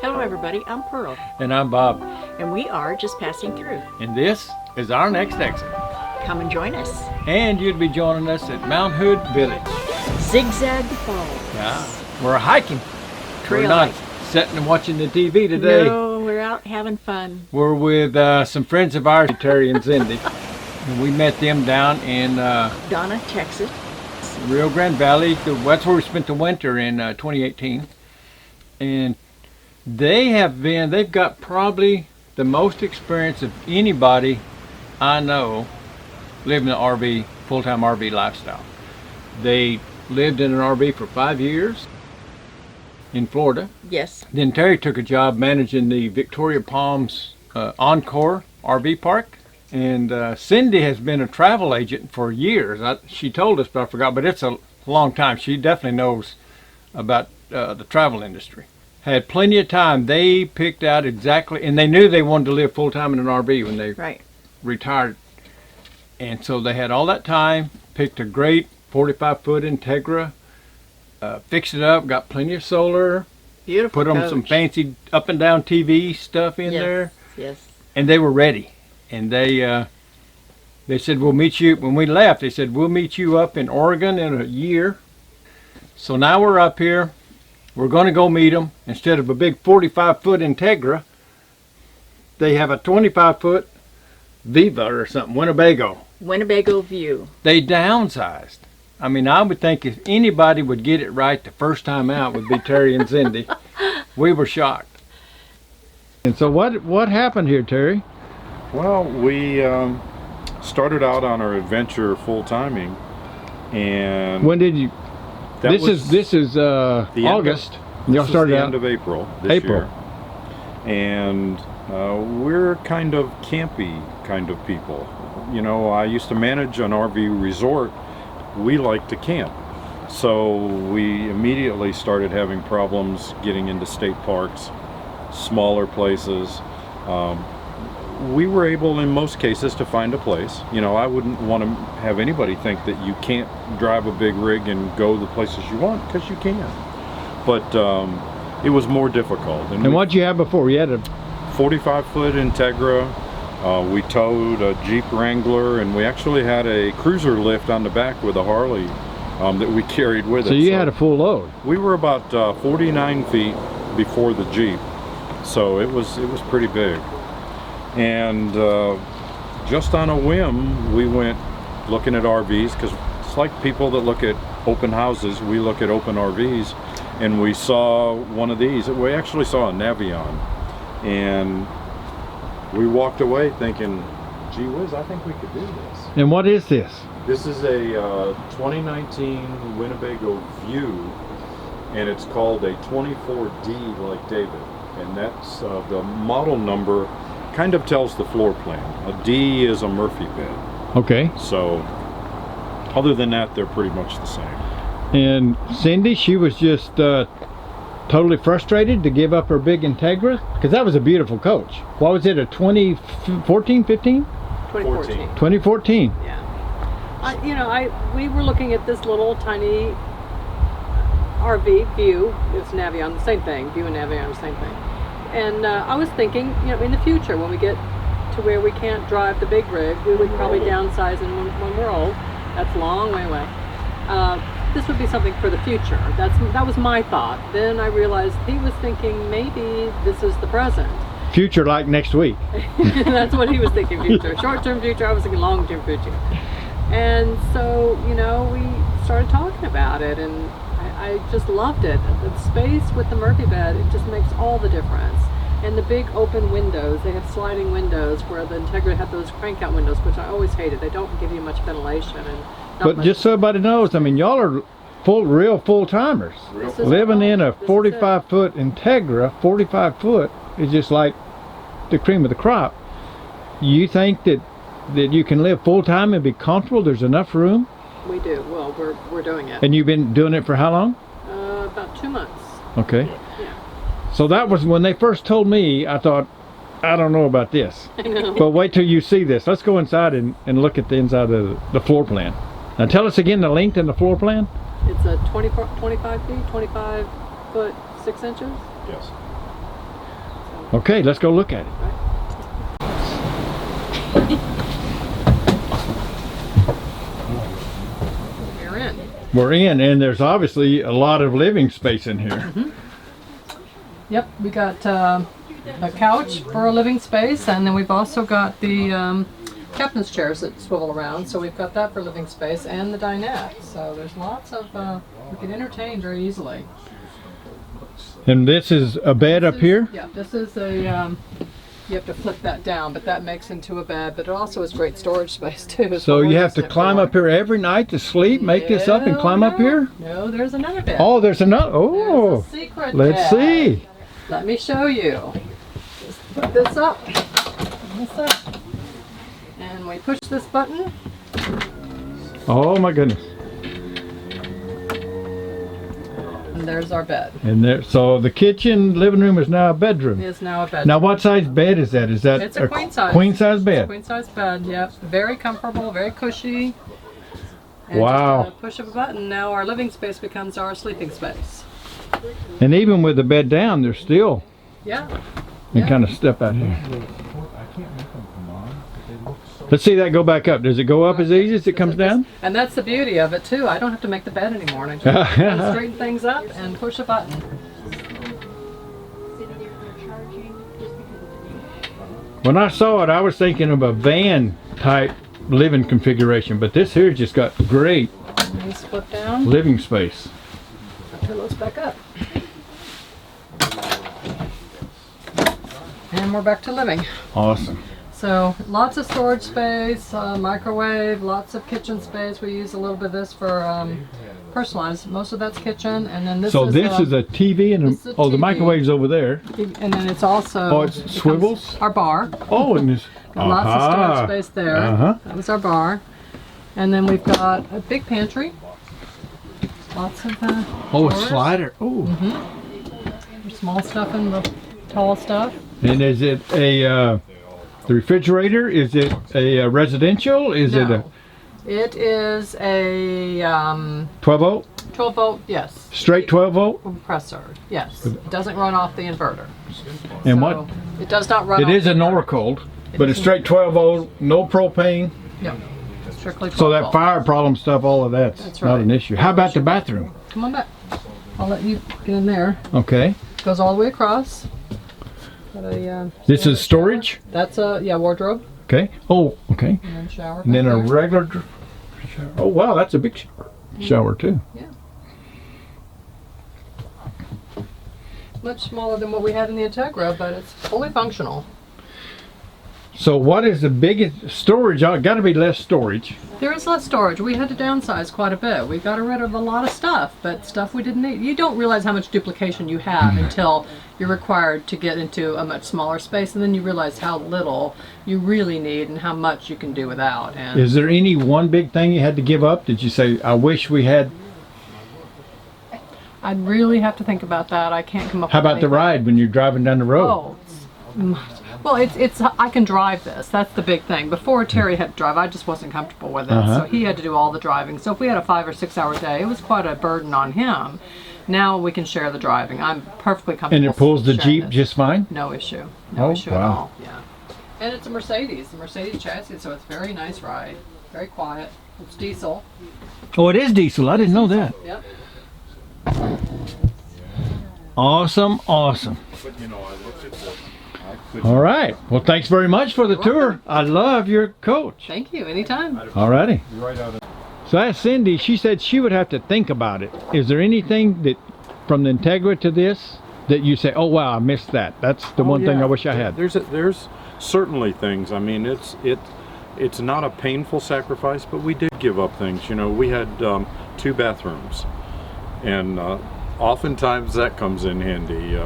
Hello everybody, I'm Pearl, And I'm Bob. and we are just passing through. And this is our next exit. Come and join us. And you'd be joining us at Mount Hood Village. Zigzag Falls. Yeah, we're hiking. Trail We're not hike. sitting and watching the TV today. No, we're out having fun. We're with some friends of ours, Terry and Cindy. And we met them down in Donna, Texas. Rio Grande Valley. That's where we spent the winter in 2018. And they've got probably the most experience of anybody I know living an RV, full-time RV lifestyle. They lived in an RV for 5 years in Florida. Yes. Then Terry took a job managing the Victoria Palms Encore RV park. And Cindy has been a travel agent for years. She told us, but I forgot, but it's a long time. She definitely knows about the travel industry. Had plenty of time. They picked out exactly, and they knew they wanted to live full-time in an RV when they Right. retired. And so they had all that time, picked a great 45-foot Integra, fixed it up, got plenty of solar, Beautiful put them some fancy up and down TV stuff in there, Yes. and they were ready. And they said, we'll meet you, when we left, they said, we'll meet you up in Oregon in a year. So now we're up here. We're going to go meet them. Instead of a big 45-foot Integra, they have a 25-foot Viva or something, Winnebago. Winnebago View. They downsized. I mean, I would think if anybody would get it right the first time out would be Terry and Cindy. We were shocked. And so what happened here, Terry? Well, we started out on our adventure full timing, and When did you? that This was is August. Y'all started the out end of April this April. year, and we're kind of campy kind of people. You know, I used to manage an RV resort. We like to camp, so we immediately started having problems getting into state parks, smaller places. We were able in most cases to find a place. You know, I wouldn't want to have anybody think that you can't drive a big rig and go the places you want, because you can. But it was more difficult. And what'd you have before? You had a 45-foot Integra. We towed a Jeep Wrangler, and we actually had a cruiser lift on the back with a Harley that we carried with us. so you had a full load. We were about 49 feet before the Jeep, so it was pretty big. And just on a whim, we went looking at RVs, because it's like people that look at open houses, we look at open RVs, and we saw one of these. We actually saw a Navion, and we walked away thinking, gee whiz, I think we could do this. And what is this? This is a 2019 Winnebago View, and it's called a 24D like David, and that's the model number kind of tells the floor plan. A D is a Murphy bed. Okay. So other than that, they're pretty much the same. And Cindy, she was just totally frustrated to give up her big Integra, because that was a beautiful coach. What was it, a 2014, 15? 2014. 2014. Yeah. We were looking at this little tiny RV View. It's Navion, the same thing. View and Navion, the same thing. And I was thinking, in the future, when we get to where we can't drive the big rig, we would probably downsize when we're old. That's a long way away. This would be something for the future. That was my thought. Then I realized he was thinking maybe this is the present. Future like next week. That's what he was thinking, future. Short-term future, I was thinking long-term future. And so, we started talking about it, and I just loved it. The space with the Murphy bed, it just makes all the difference. And the big open windows, they have sliding windows, where the Integra had those crank-out windows, which I always hated. They don't give you much ventilation. But just so everybody knows, I mean, y'all are real full-timers. Living in a 45-foot Integra, 45-foot is just like the cream of the crop. You think that you can live full-time and be comfortable? There's enough room? We do. Well, we're doing it. And you've been doing it for how long? About 2 months. Okay. Yeah. So that was when they first told me, I thought, I don't know about this. I know. But wait till you see this. Let's go inside and look at the inside of the floor plan. Now tell us again the length in the floor plan. It's a 25 feet, 25 foot 6 inches. Yes. Okay, let's go look at it. You're in. We're in, and there's obviously a lot of living space in here. Yep, we got a couch for a living space, and then we've also got the captain's chairs that swivel around, so we've got that for living space, and the dinette. So there's lots of, we can entertain very easily. And this is a bed up here? Yeah, this is a, you have to flip that down, but that makes into a bed, but it also is great storage space too. So you have to climb up here every night to sleep, make this up and climb up here? No, there's another bed. Oh, there's another. Oh, There's a secret let's bed. see. Let me show you. Just put this up. This up. And we push this button. Oh my goodness. And there's our bed. And there, so the kitchen, living room is now a bedroom. It is now a bed. Now, what size bed is that? Is that It's a queen size. Queen size bed. Queen size bed, yep. Very comfortable, very cushy. And Wow. just a push of a button, now our living space becomes our sleeping space. And even with the bed down, there's still. Yeah. You Yeah. kind of step out here. Let's see that go back up. Does it go up as easy as it comes down? And that's the beauty of it too. I don't have to make the bed anymore. I just kinda straighten things up and push a button. When I saw it, I was thinking of a van type living configuration, but this here just got great And you split down. living space. Pillows back up. And we're back to living. Awesome. So lots of storage space, microwave, lots of kitchen space. We use a little bit of this for personalized. Most of that's kitchen, and then this So is this is a TV and this is a oh, the TV. microwave's over there. and then it's also Oh, it swivels? our bar. Oh, and this. Got lots of Aha. storage space there. Uh-huh. That was our bar, and then we've got a big pantry. Lots of Oh, a drawers. slider. Oh. There's small stuff and the tall stuff. And is it a the refrigerator? Is it a residential? Is it a No. It is a 12 volt? 12 volt, yes. Straight 12 volt? Compressor, yes. It doesn't run off the inverter. And So, what? It does not run It off is the an inverter. Oracle, but it's straight 12 volt, no propane. Yep. Strictly 12 So that volt. fire problem stuff, all of that's That's not right. an issue. How about the bathroom? Come on back. I'll let you get in there. Okay. Goes all the way across. Got a, This is storage? That's a, yeah, wardrobe. Okay. Oh, okay. And then shower. And then back a there. regular shower. Oh, wow, that's a big shower. Shower, too. Much smaller than what we had in the Integra, but it's fully functional. So what is the biggest storage? Got to be less storage. There is less storage. We had to downsize quite a bit. We got rid of a lot of stuff, but stuff we didn't need. You don't realize how much duplication you have until you're required to get into a much smaller space, and then you realize how little you really need and how much you can do without. And Is there any one big thing you had to give up? Did you say, I wish we had? I'd really have to think about that. I can't come up How with about the anything. ride when you're driving down the road? Oh, well, it's I can drive this. That's the big thing. Before Terry had to drive, I just wasn't comfortable with it. Uh-huh. So he had to do all the driving. So if we had a 5 or 6 hour day, it was quite a burden on him. Now we can share the driving. I'm perfectly comfortable. And it pulls the sharing Jeep this. just fine? No issue. No Oh, issue at wow. all. Yeah. And it's a Mercedes chassis, so it's a very nice ride. Very quiet. It's diesel. Oh, it is diesel. I didn't know that. Yep. Awesome, awesome. All right. Well, thanks very much for the tour. I love your coach. Thank you. Anytime. All righty. So I asked Cindy, she said she would have to think about it. Is there anything that, from the Integra to this, that you say, oh wow, I missed that. That's the one thing yeah. I wish I had. There's certainly things. I mean, it's not a painful sacrifice, but we did give up things. You know, we had 2 bathrooms, and oftentimes that comes in handy.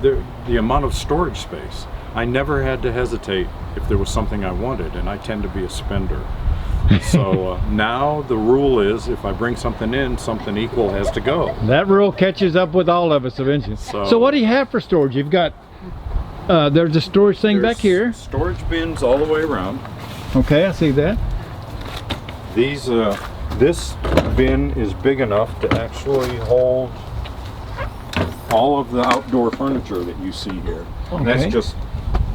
The amount of storage space. I never had to hesitate if there was something I wanted, and I tend to be a spender. So now the rule is, if I bring something in, something equal has to go. That rule catches up with all of us eventually. So what do you have for storage? You've got, there's a storage thing back here. Storage bins all the way around. Okay, I see that. These, this bin is big enough to actually hold all of the outdoor furniture that you see here. Okay. That's just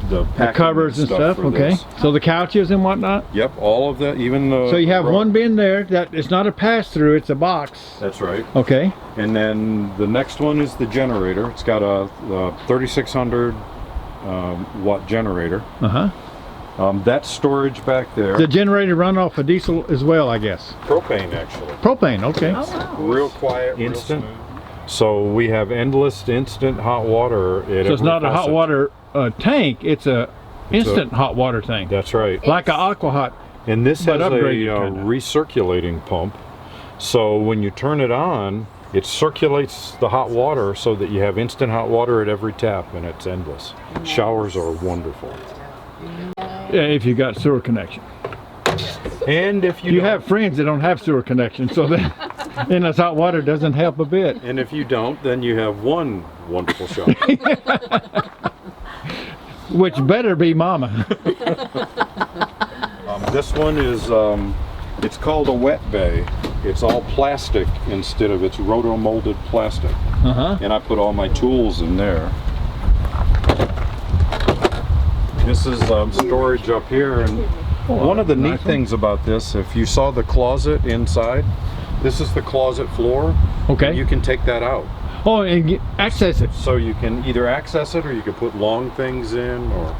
the The packing covers and stuff, for okay. this. So the couches and whatnot? Yep, all of that, even the... So you have row. one bin there that it's not a pass-through, it's a box. That's right. Okay. And then the next one is the generator. It's got a 3600 watt generator. That's storage back there. The generator run off of diesel as well, I guess. Propane, actually. Propane, okay. Oh, wow. Real quiet, instant. So we have endless instant hot water. So it's not a hot water tank, it's a instant hot water tank. That's right. Like a aqua hot. And this but has a upgraded kinda. recirculating pump. So when you turn it on, it circulates the hot water so that you have instant hot water at every tap, and it's endless. Showers are wonderful. Yeah, if you got sewer connection. And if You have friends that don't have sewer connection, so that endless hot water doesn't help a bit. And if you don't, then you have one wonderful shower. Which better be mama. This one is, it's called a wet bay. It's all plastic instead of, it's roto-molded plastic. And I put all my tools in there. This is storage up here, and one of the neat things about this, if you saw the closet inside, this is the closet floor. Okay. You can take that out. Oh, and access it. So you can either access it, or you can put long things in, or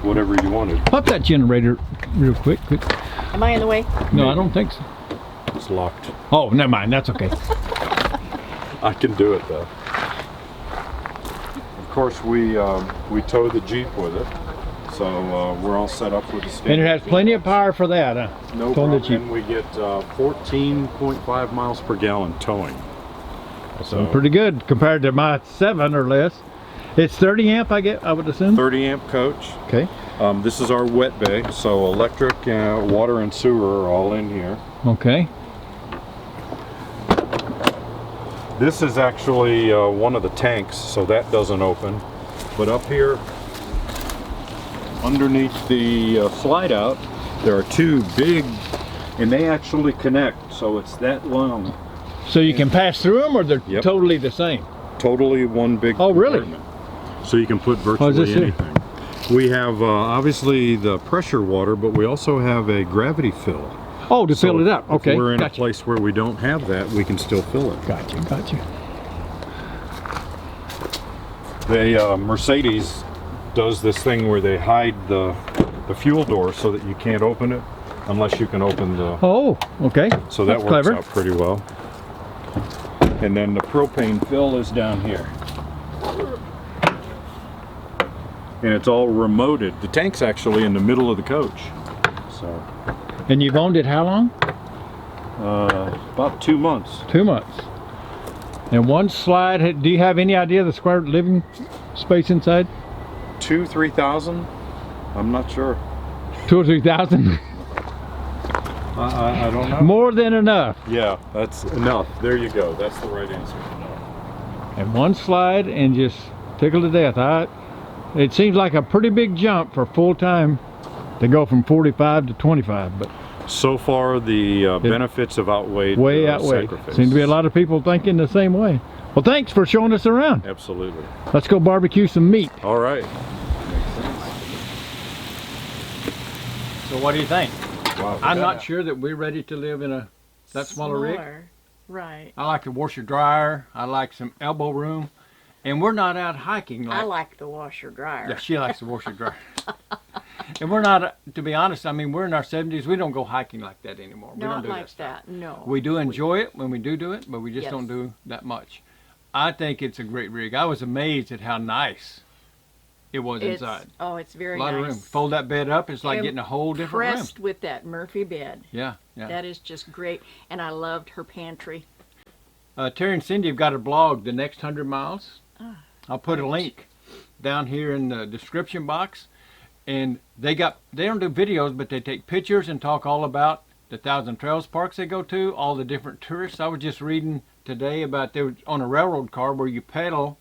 whatever you wanted. Pop that generator real quick. Am I in the way? No, I don't think so. It's locked. Oh, never mind. That's okay. I can do it though. Of course, we tow the Jeep with it, so we're all set up with the stand. And it has plenty of power for that, huh? No Towing the problem. Jeep. And we get 14.5 miles per gallon towing. So pretty good compared to my 7 or less. It's 30 amp, I would assume. 30 amp coach. Okay. This is our wet bay, so electric, water, and sewer are all in here. Okay. This is actually one of the tanks, so that doesn't open. But up here, underneath the slide out, there are two big, and they actually connect, so it's that long. So you can pass through them, or they're Yep. totally the same? Totally one big Oh, really? compartment. So you can put is virtually this here? anything. We have obviously the pressure water, but we also have a gravity fill. Oh, to So fill it up. Okay. If we're in Gotcha. a place where we don't have that, we can still fill it. Gotcha. The Mercedes does this thing where they hide the fuel door so that you can't open it unless you can open the... Oh, okay. So that That's works clever. out pretty well. And then the propane fill is down here. And it's all remoted. The tank's actually in the middle of the coach. So, And you've owned it how long? about 2 months. 2 months. And one slide, do you have any idea of the square living space inside? 3,000? I'm not sure. 2,000 or 3,000? I don't know. More than enough. Yeah, that's enough. There you go. That's the right answer. And one slide and just tickle to death. It seems like a pretty big jump for full time to go from 45 to 25, but So far, the benefits have outweighed way the outweighed. sacrifice. Seems to be a lot of people thinking the same way. Well, thanks for showing us around. Absolutely. Let's go barbecue some meat. All right. So what do you think? Wow, I'm not sure that we're ready to live in that smaller rig. Right. I like the washer dryer. I like some elbow room. And we're not out hiking I like the washer dryer. Yeah, she likes the washer dryer. And we're not, to be honest, I mean, we're in our 70s. We don't go hiking like that anymore. We don't Not do like stuff. that, no. We do enjoy it when we do it, but we just Yes. don't do that much. I think it's a great rig. I was amazed at how nice it was It's, inside. oh, it's very A lot nice. of room. Fold that bed up, it's like I'm getting a whole different room. Impressed with that Murphy bed. Yeah. That is just great. And I loved her pantry. Terry and Cindy have got a blog, The Next 100 Miles. I'll put a link down here in the description box. And they don't do videos, but they take pictures and talk all about the 1,000 Trails parks they go to, all the different tourists. I was just reading today about they were on a railroad car where you pedal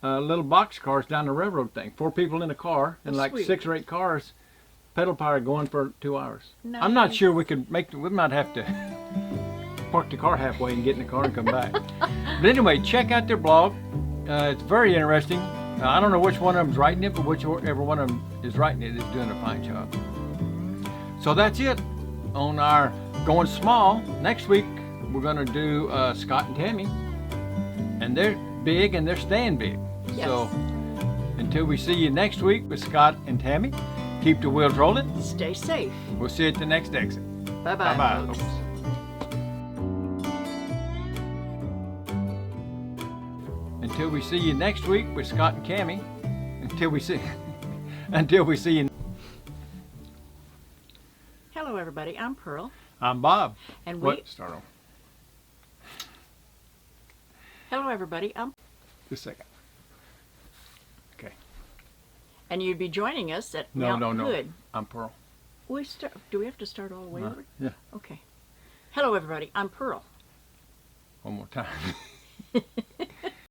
little box cars down the railroad thing. 4 people in a car and like sweet. 6 or 8 cars, pedal power going for 2 hours. I'm not sure we could we might have to park the car halfway and get in the car and come back. But anyway, check out their blog. It's very interesting. I don't know which one of them's writing it, but whichever one of them is writing it is doing a fine job. So that's it on our Going Small. Next week we're going to do Scott and Tammy, and they're big and they're staying big. Yes. So until we see you next week with Scott and Tammy, keep the wheels rolling. Stay safe. We'll see you at the next exit. Bye-bye, Bye-bye, folks. folks. Until we see you next week with Scott and Cammy. Until we see you. Hello, everybody. I'm Pearl. I'm Bob. And What? Start on. Hello, everybody. Just a second. Okay. And you'd be joining us at No. Mount Hood. I'm Pearl. Do we have to start all the way over? Yeah. Okay. Hello, everybody. I'm Pearl. One more time.